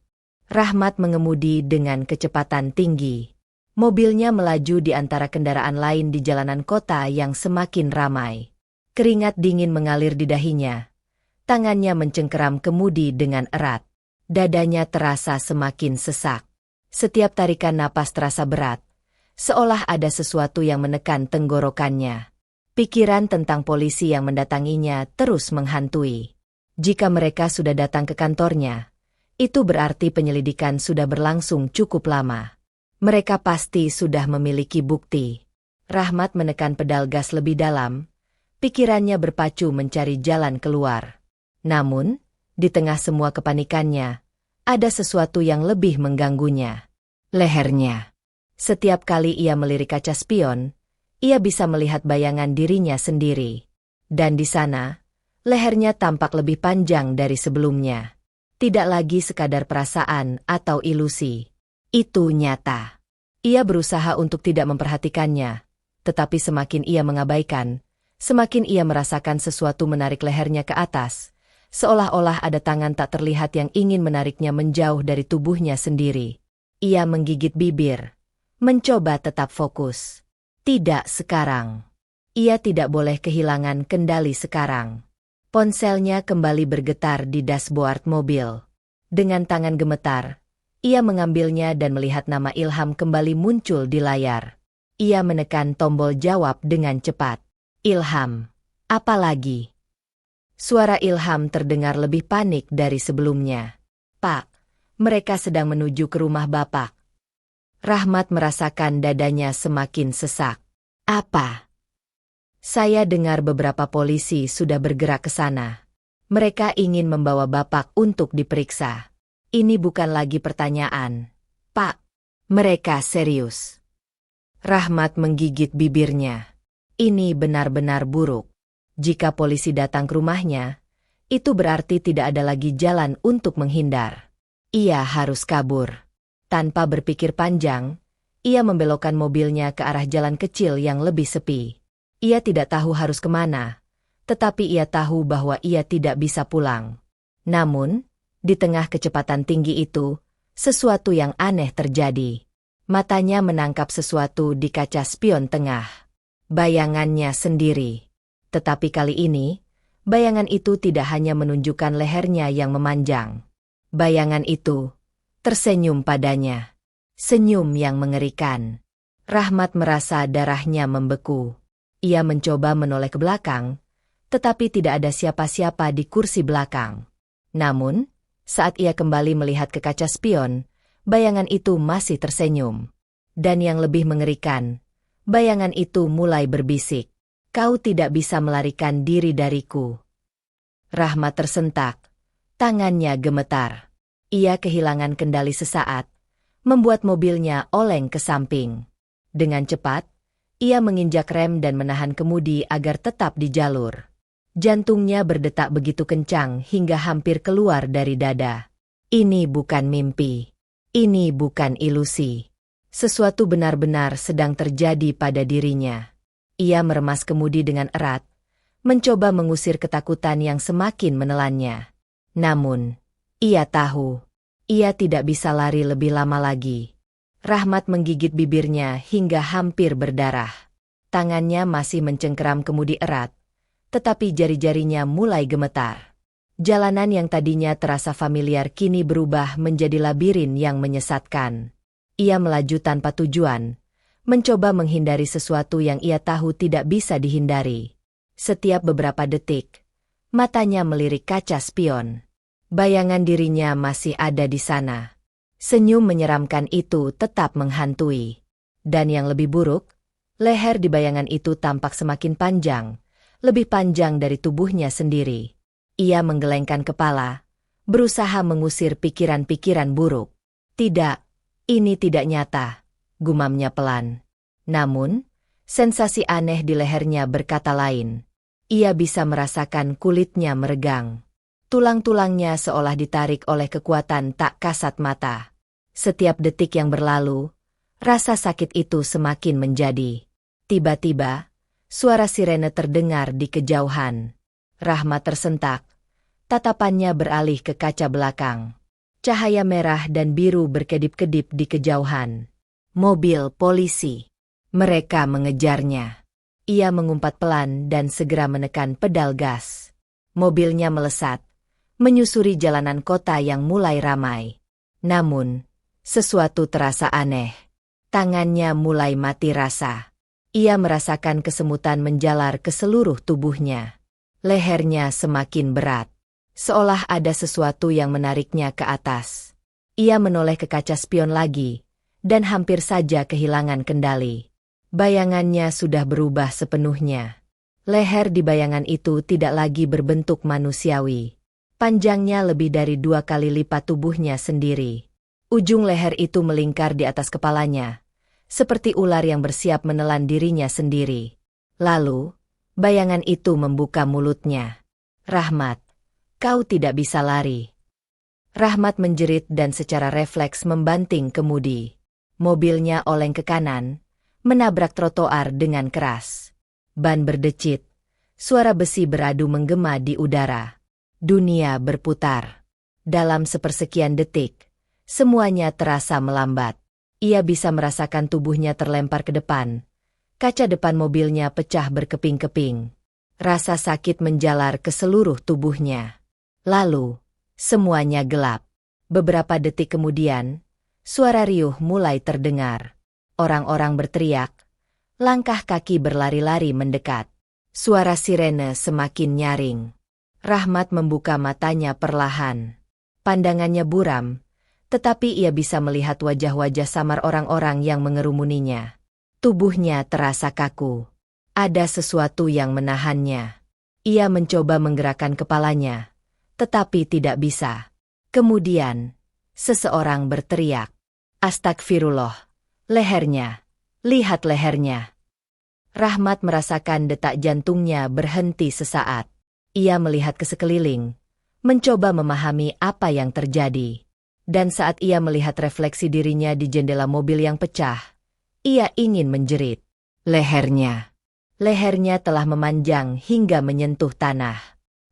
[SPEAKER 1] Rahmat mengemudi dengan kecepatan tinggi. Mobilnya melaju di antara kendaraan lain di jalanan kota yang semakin ramai. Keringat dingin mengalir di dahinya, Tangannya mencengkeram kemudi dengan erat. Dadanya terasa semakin sesak. Setiap tarikan napas terasa berat, seolah ada sesuatu yang menekan tenggorokannya. Pikiran tentang polisi yang mendatanginya terus menghantui. Jika mereka sudah datang ke kantornya, itu berarti penyelidikan sudah berlangsung cukup lama. Mereka pasti sudah memiliki bukti. Rahmat menekan pedal gas lebih dalam. Pikirannya berpacu mencari jalan keluar. Namun, di tengah semua kepanikannya, ada sesuatu yang lebih mengganggunya. Lehernya. Setiap kali ia melirik kaca spion, ia bisa melihat bayangan dirinya sendiri. Dan di sana, lehernya tampak lebih panjang dari sebelumnya. Tidak lagi sekadar perasaan atau ilusi. Itu nyata. Ia berusaha untuk tidak memperhatikannya, tetapi semakin ia mengabaikan, semakin ia merasakan sesuatu menarik lehernya ke atas, seolah-olah ada tangan tak terlihat yang ingin menariknya menjauh dari tubuhnya sendiri. Ia menggigit bibir, mencoba tetap fokus. Tidak sekarang. Ia tidak boleh kehilangan kendali sekarang. Ponselnya kembali bergetar di dashboard mobil. Dengan tangan gemetar, ia mengambilnya dan melihat nama Ilham kembali muncul di layar. Ia menekan tombol jawab dengan cepat. Ilham. Apa lagi? Suara Ilham terdengar lebih panik dari sebelumnya. Pak, mereka sedang menuju ke rumah Bapak. Rahmat merasakan dadanya semakin sesak. Apa? Saya dengar beberapa polisi sudah bergerak ke sana. Mereka ingin membawa Bapak untuk diperiksa. Ini bukan lagi pertanyaan. Pak, mereka serius. Rahmat menggigit bibirnya. Ini benar-benar buruk. Jika polisi datang ke rumahnya, itu berarti tidak ada lagi jalan untuk menghindar. Ia harus kabur. Tanpa berpikir panjang, ia membelokkan mobilnya ke arah jalan kecil yang lebih sepi. Ia tidak tahu harus kemana, tetapi ia tahu bahwa ia tidak bisa pulang. Namun, di tengah kecepatan tinggi itu, sesuatu yang aneh terjadi. Matanya menangkap sesuatu di kaca spion tengah. Bayangannya sendiri. Tetapi kali ini, bayangan itu tidak hanya menunjukkan lehernya yang memanjang. Bayangan itu tersenyum padanya. Senyum yang mengerikan. Rahmat merasa darahnya membeku. Ia mencoba menoleh ke belakang, tetapi tidak ada siapa-siapa di kursi belakang. Namun, saat ia kembali melihat ke kaca spion, bayangan itu masih tersenyum. Dan yang lebih mengerikan, bayangan itu mulai berbisik. Kau tidak bisa melarikan diri dariku. Rahmat tersentak. Tangannya gemetar. Ia kehilangan kendali sesaat, membuat mobilnya oleng ke samping. Dengan cepat, ia menginjak rem dan menahan kemudi agar tetap di jalur. Jantungnya berdetak begitu kencang hingga hampir keluar dari dada. Ini bukan mimpi. Ini bukan ilusi. Sesuatu benar-benar sedang terjadi pada dirinya. Ia meremas kemudi dengan erat, mencoba mengusir ketakutan yang semakin menelannya. Namun, ia tahu, ia tidak bisa lari lebih lama lagi. Rahmat menggigit bibirnya hingga hampir berdarah. Tangannya masih mencengkeram kemudi erat, tetapi jari-jarinya mulai gemetar. Jalanan yang tadinya terasa familiar kini berubah menjadi labirin yang menyesatkan. Ia melaju tanpa tujuan, mencoba menghindari sesuatu yang ia tahu tidak bisa dihindari. Setiap beberapa detik, matanya melirik kaca spion. Bayangan dirinya masih ada di sana. Senyum menyeramkan itu tetap menghantui. Dan yang lebih buruk, leher di bayangan itu tampak semakin panjang, lebih panjang dari tubuhnya sendiri. Ia menggelengkan kepala, berusaha mengusir pikiran-pikiran buruk. Tidak, ini tidak nyata, gumamnya pelan. Namun, sensasi aneh di lehernya berkata lain. Ia bisa merasakan kulitnya meregang. Tulang-tulangnya seolah ditarik oleh kekuatan tak kasat mata. Setiap detik yang berlalu, rasa sakit itu semakin menjadi. Tiba-tiba, suara sirene terdengar di kejauhan. Rahmat tersentak. Tatapannya beralih ke kaca belakang. Cahaya merah dan biru berkedip-kedip di kejauhan. Mobil polisi. Mereka mengejarnya. Ia mengumpat pelan dan segera menekan pedal gas. Mobilnya melesat, menyusuri jalanan kota yang mulai ramai. Namun, sesuatu terasa aneh. Tangannya mulai mati rasa. Ia merasakan kesemutan menjalar ke seluruh tubuhnya. Lehernya semakin berat, seolah ada sesuatu yang menariknya ke atas. Ia menoleh ke kaca spion lagi, dan hampir saja kehilangan kendali. Bayangannya sudah berubah sepenuhnya. Leher di bayangan itu tidak lagi berbentuk manusiawi. Panjangnya lebih dari 2 kali lipat tubuhnya sendiri. Ujung leher itu melingkar di atas kepalanya, seperti ular yang bersiap menelan dirinya sendiri. Lalu, bayangan itu membuka mulutnya. "Rahmat, kau tidak bisa lari." Rahmat menjerit dan secara refleks membanting kemudi. Mobilnya oleng ke kanan, menabrak trotoar dengan keras. Ban berdecit, suara besi beradu menggema di udara. Dunia berputar. Dalam sepersekian detik, semuanya terasa melambat. Ia bisa merasakan tubuhnya terlempar ke depan. Kaca depan mobilnya pecah berkeping-keping. Rasa sakit menjalar ke seluruh tubuhnya. Lalu, semuanya gelap. Beberapa detik kemudian, suara riuh mulai terdengar. Orang-orang berteriak. Langkah kaki berlari-lari mendekat. Suara sirene semakin nyaring. Rahmat membuka matanya perlahan. Pandangannya buram, tetapi ia bisa melihat wajah-wajah samar orang-orang yang mengerumuninya. Tubuhnya terasa kaku. Ada sesuatu yang menahannya. Ia mencoba menggerakkan kepalanya, tetapi tidak bisa. Kemudian, seseorang berteriak, "Astagfirullah! Lehernya! Lihat lehernya!" Rahmat merasakan detak jantungnya berhenti sesaat. Ia melihat ke sekeliling, mencoba memahami apa yang terjadi. Dan saat ia melihat refleksi dirinya di jendela mobil yang pecah, ia ingin menjerit. Lehernya. Lehernya telah memanjang hingga menyentuh tanah.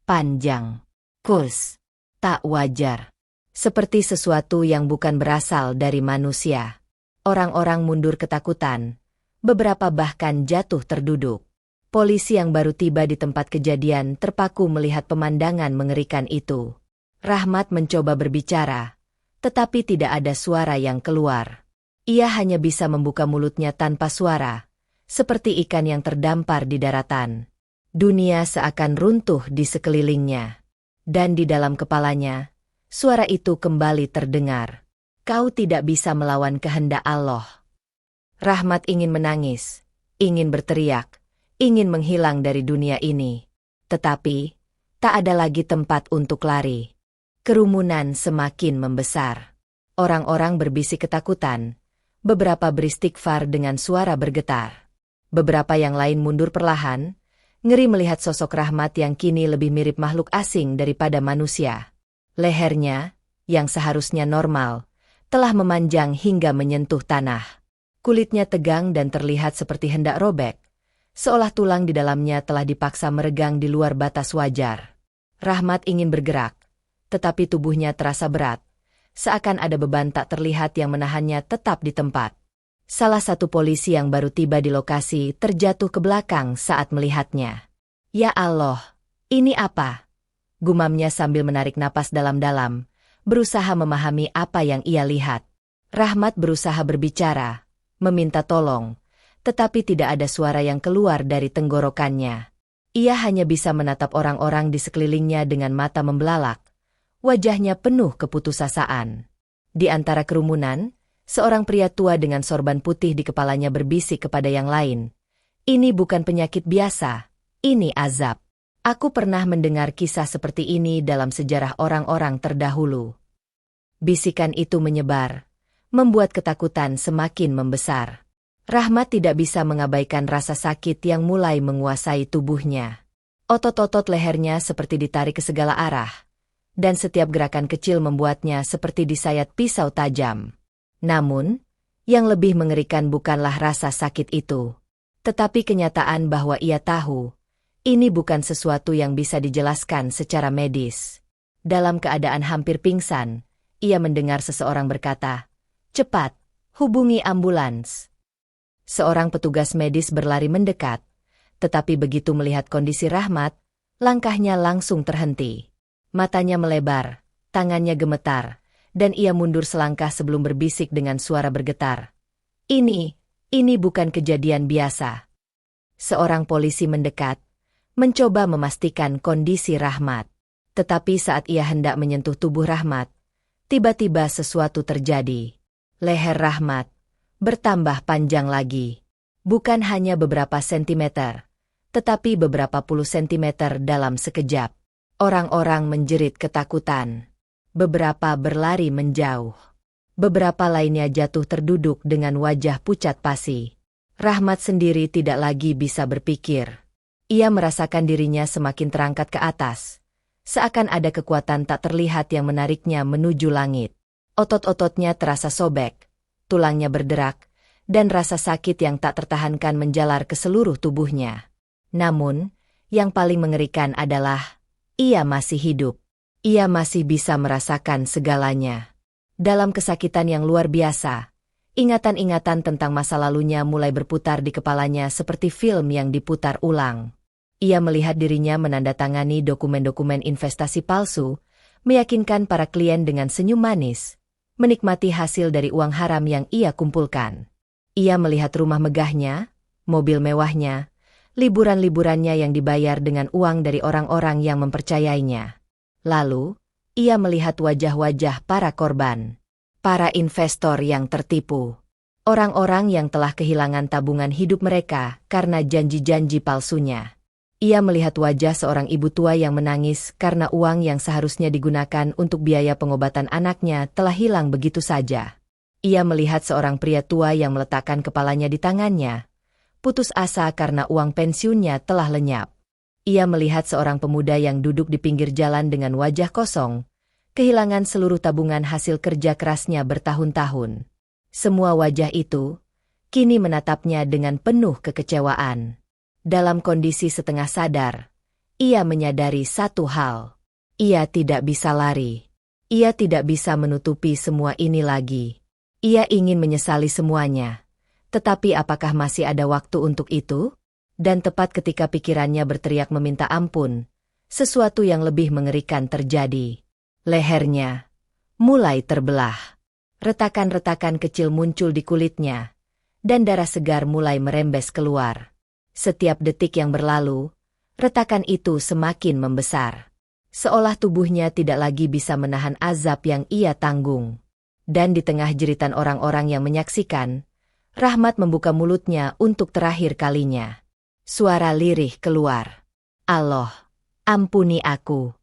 [SPEAKER 1] Panjang. Kus. Tak wajar. Seperti sesuatu yang bukan berasal dari manusia. Orang-orang mundur ketakutan. Beberapa bahkan jatuh terduduk. Polisi yang baru tiba di tempat kejadian terpaku melihat pemandangan mengerikan itu. Rahmat mencoba berbicara, tetapi tidak ada suara yang keluar. Ia hanya bisa membuka mulutnya tanpa suara, seperti ikan yang terdampar di daratan. Dunia seakan runtuh di sekelilingnya. Dan di dalam kepalanya, suara itu kembali terdengar. "Kau tidak bisa melawan kehendak Allah." Rahmat ingin menangis, ingin berteriak, ingin menghilang dari dunia ini. Tetapi, tak ada lagi tempat untuk lari. Kerumunan semakin membesar. Orang-orang berbisik ketakutan. Beberapa beristighfar dengan suara bergetar. Beberapa yang lain mundur perlahan, ngeri melihat sosok Rahmat yang kini lebih mirip makhluk asing daripada manusia. Lehernya, yang seharusnya normal, telah memanjang hingga menyentuh tanah. Kulitnya tegang dan terlihat seperti hendak robek, seolah tulang di dalamnya telah dipaksa meregang di luar batas wajar. Rahmat ingin bergerak, tetapi tubuhnya terasa berat, seakan ada beban tak terlihat yang menahannya tetap di tempat. Salah satu polisi yang baru tiba di lokasi terjatuh ke belakang saat melihatnya. "Ya Allah, ini apa?" gumamnya sambil menarik napas dalam-dalam, berusaha memahami apa yang ia lihat. Rahmat berusaha berbicara, meminta tolong, tetapi tidak ada suara yang keluar dari tenggorokannya. Ia hanya bisa menatap orang-orang di sekelilingnya dengan mata membelalak. Wajahnya penuh keputusasaan. Di antara kerumunan, seorang pria tua dengan sorban putih di kepalanya berbisik kepada yang lain. "Ini bukan penyakit biasa, ini azab. Aku pernah mendengar kisah seperti ini dalam sejarah orang-orang terdahulu." Bisikan itu menyebar, membuat ketakutan semakin membesar. Rahmat tidak bisa mengabaikan rasa sakit yang mulai menguasai tubuhnya. Otot-otot lehernya seperti ditarik ke segala arah, dan setiap gerakan kecil membuatnya seperti disayat pisau tajam. Namun, yang lebih mengerikan bukanlah rasa sakit itu, tetapi kenyataan bahwa ia tahu, ini bukan sesuatu yang bisa dijelaskan secara medis. Dalam keadaan hampir pingsan, ia mendengar seseorang berkata, "Cepat, hubungi ambulans." Seorang petugas medis berlari mendekat, tetapi begitu melihat kondisi Rahmat, Langkahnya langsung terhenti. Matanya melebar, tangannya gemetar, dan ia mundur selangkah sebelum berbisik dengan suara bergetar. Ini bukan kejadian biasa. Seorang polisi mendekat, mencoba memastikan kondisi Rahmat. Tetapi saat ia hendak menyentuh tubuh Rahmat, tiba-tiba sesuatu terjadi. Leher Rahmat bertambah panjang lagi. Bukan hanya beberapa sentimeter, tetapi beberapa puluh sentimeter dalam sekejap. Orang-orang menjerit ketakutan. Beberapa berlari menjauh. Beberapa lainnya jatuh terduduk dengan wajah pucat pasi. Rahmat sendiri tidak lagi bisa berpikir. Ia merasakan dirinya semakin terangkat ke atas. Seakan ada kekuatan tak terlihat yang menariknya menuju langit. Otot-ototnya terasa sobek, tulangnya berderak, dan rasa sakit yang tak tertahankan menjalar ke seluruh tubuhnya. Namun, yang paling mengerikan adalah, ia masih hidup. Ia masih bisa merasakan segalanya. Dalam kesakitan yang luar biasa, ingatan-ingatan tentang masa lalunya mulai berputar di kepalanya seperti film yang diputar ulang. Ia melihat dirinya menandatangani dokumen-dokumen investasi palsu, meyakinkan para klien dengan senyum manis, menikmati hasil dari uang haram yang ia kumpulkan. Ia melihat rumah megahnya, mobil mewahnya, liburan-liburannya yang dibayar dengan uang dari orang-orang yang mempercayainya. Lalu, ia melihat wajah-wajah para korban, para investor yang tertipu, orang-orang yang telah kehilangan tabungan hidup mereka karena janji-janji palsunya. Ia melihat wajah seorang ibu tua yang menangis karena uang yang seharusnya digunakan untuk biaya pengobatan anaknya telah hilang begitu saja. Ia melihat seorang pria tua yang meletakkan kepalanya di tangannya, putus asa karena uang pensiunnya telah lenyap. Ia melihat seorang pemuda yang duduk di pinggir jalan dengan wajah kosong, kehilangan seluruh tabungan hasil kerja kerasnya bertahun-tahun. Semua wajah itu kini menatapnya dengan penuh kekecewaan. Dalam kondisi setengah sadar, ia menyadari satu hal. Ia tidak bisa lari. Ia tidak bisa menutupi semua ini lagi. Ia ingin menyesali semuanya. Tetapi apakah masih ada waktu untuk itu? Dan tepat ketika pikirannya berteriak meminta ampun, sesuatu yang lebih mengerikan terjadi. Lehernya mulai terbelah. Retakan-retakan kecil muncul di kulitnya, dan darah segar mulai merembes keluar. Setiap detik yang berlalu, retakan itu semakin membesar. Seolah tubuhnya tidak lagi bisa menahan azab yang ia tanggung. Dan di tengah jeritan orang-orang yang menyaksikan, Rahmat membuka mulutnya untuk terakhir kalinya. Suara lirih keluar. Allah, ampuni aku.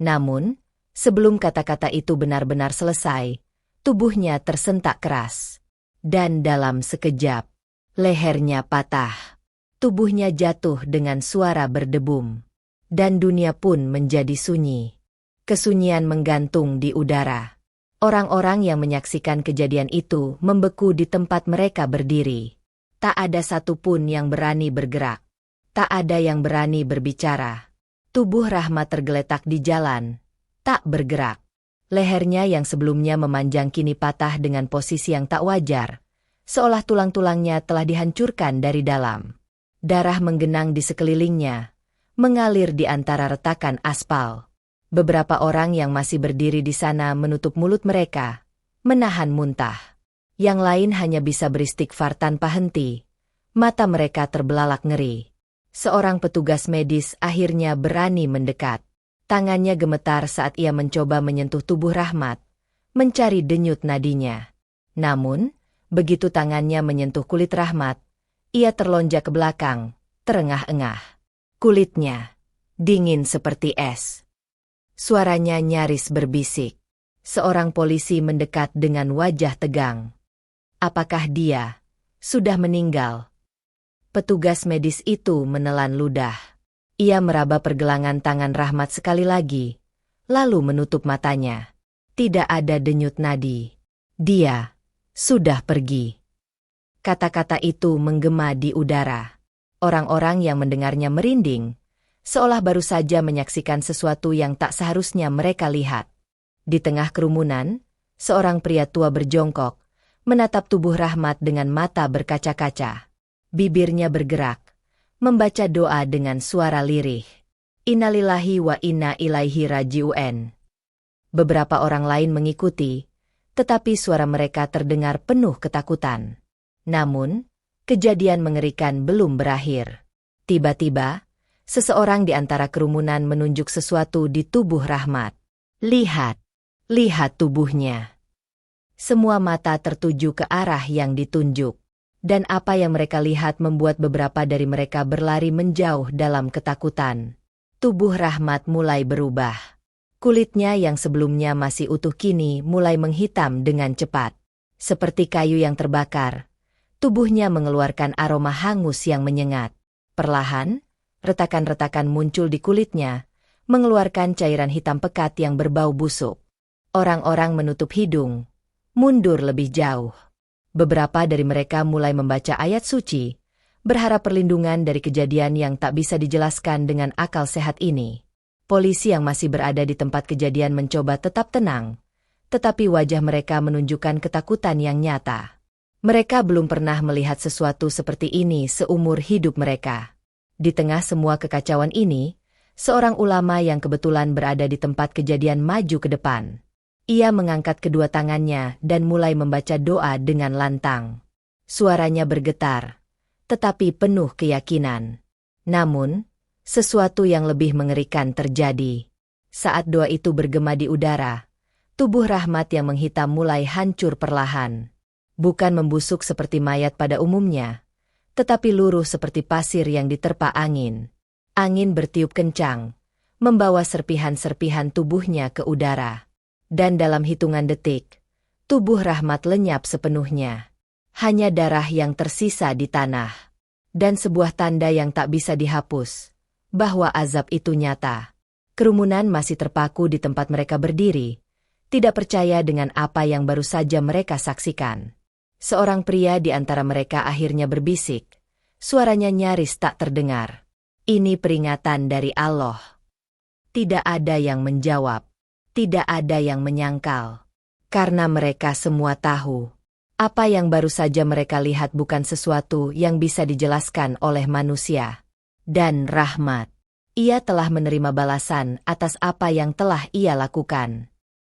[SPEAKER 1] Namun, sebelum kata-kata itu benar-benar selesai, tubuhnya tersentak keras. Dan dalam sekejap, lehernya patah. Tubuhnya jatuh dengan suara berdebum. Dan dunia pun menjadi sunyi. Kesunyian menggantung di udara. Orang-orang yang menyaksikan kejadian itu membeku di tempat mereka berdiri. Tak ada satupun yang berani bergerak. Tak ada yang berani berbicara. Tubuh Rahmat tergeletak di jalan, tak bergerak. Lehernya yang sebelumnya memanjang kini patah dengan posisi yang tak wajar, seolah tulang-tulangnya telah dihancurkan dari dalam. Darah menggenang di sekelilingnya, mengalir di antara retakan aspal. Beberapa orang yang masih berdiri di sana menutup mulut mereka, menahan muntah. Yang lain hanya bisa beristighfar tanpa henti. Mata mereka terbelalak ngeri. Seorang petugas medis akhirnya berani mendekat. Tangannya gemetar saat ia mencoba menyentuh tubuh Rahmat, mencari denyut nadinya. Namun, begitu tangannya menyentuh kulit Rahmat, ia terlonjak ke belakang, terengah-engah. Kulitnya dingin seperti es. Suaranya nyaris berbisik. Seorang polisi mendekat dengan wajah tegang. Apakah dia sudah meninggal? Petugas medis itu menelan ludah. Ia meraba pergelangan tangan Rahmat sekali lagi, lalu menutup matanya. Tidak ada denyut nadi. Dia sudah pergi. Kata-kata itu menggema di udara. Orang-orang yang mendengarnya merinding, seolah baru saja menyaksikan sesuatu yang tak seharusnya mereka lihat. Di tengah kerumunan, seorang pria tua berjongkok, menatap tubuh Rahmat dengan mata berkaca-kaca. Bibirnya bergerak, membaca doa dengan suara lirih. Innalillahi wa inna ilaihi raji'un. Beberapa orang lain mengikuti, tetapi suara mereka terdengar penuh ketakutan. Namun, kejadian mengerikan belum berakhir. Tiba-tiba, seseorang di antara kerumunan menunjuk sesuatu di tubuh Rahmat. Lihat, lihat tubuhnya. Semua mata tertuju ke arah yang ditunjuk. Dan apa yang mereka lihat membuat beberapa dari mereka berlari menjauh dalam ketakutan. Tubuh Rahmat mulai berubah. Kulitnya yang sebelumnya masih utuh kini mulai menghitam dengan cepat. Seperti kayu yang terbakar, tubuhnya mengeluarkan aroma hangus yang menyengat. Perlahan, retakan-retakan muncul di kulitnya, mengeluarkan cairan hitam pekat yang berbau busuk. Orang-orang menutup hidung, mundur lebih jauh. Beberapa dari mereka mulai membaca ayat suci, berharap perlindungan dari kejadian yang tak bisa dijelaskan dengan akal sehat ini. Polisi yang masih berada di tempat kejadian mencoba tetap tenang, tetapi wajah mereka menunjukkan ketakutan yang nyata. Mereka belum pernah melihat sesuatu seperti ini seumur hidup mereka. Di tengah semua kekacauan ini, seorang ulama yang kebetulan berada di tempat kejadian maju ke depan. Ia mengangkat kedua tangannya dan mulai membaca doa dengan lantang. Suaranya bergetar, tetapi penuh keyakinan. Namun, sesuatu yang lebih mengerikan terjadi. Saat doa itu bergema di udara, tubuh Rahmat yang menghitam mulai hancur perlahan. Bukan membusuk seperti mayat pada umumnya, tetapi luruh seperti pasir yang diterpa angin. Angin bertiup kencang, membawa serpihan-serpihan tubuhnya ke udara. Dan dalam hitungan detik, tubuh Rahmat lenyap sepenuhnya. Hanya darah yang tersisa di tanah. Dan sebuah tanda yang tak bisa dihapus, bahwa azab itu nyata. Kerumunan masih terpaku di tempat mereka berdiri, tidak percaya dengan apa yang baru saja mereka saksikan. Seorang pria di antara mereka akhirnya berbisik, suaranya nyaris tak terdengar. Ini peringatan dari Allah. Tidak ada yang menjawab. Tidak ada yang menyangkal. Karena mereka semua tahu. Apa yang baru saja mereka lihat bukan sesuatu yang bisa dijelaskan oleh manusia. Dan Rahmat. Ia telah menerima balasan atas apa yang telah ia lakukan.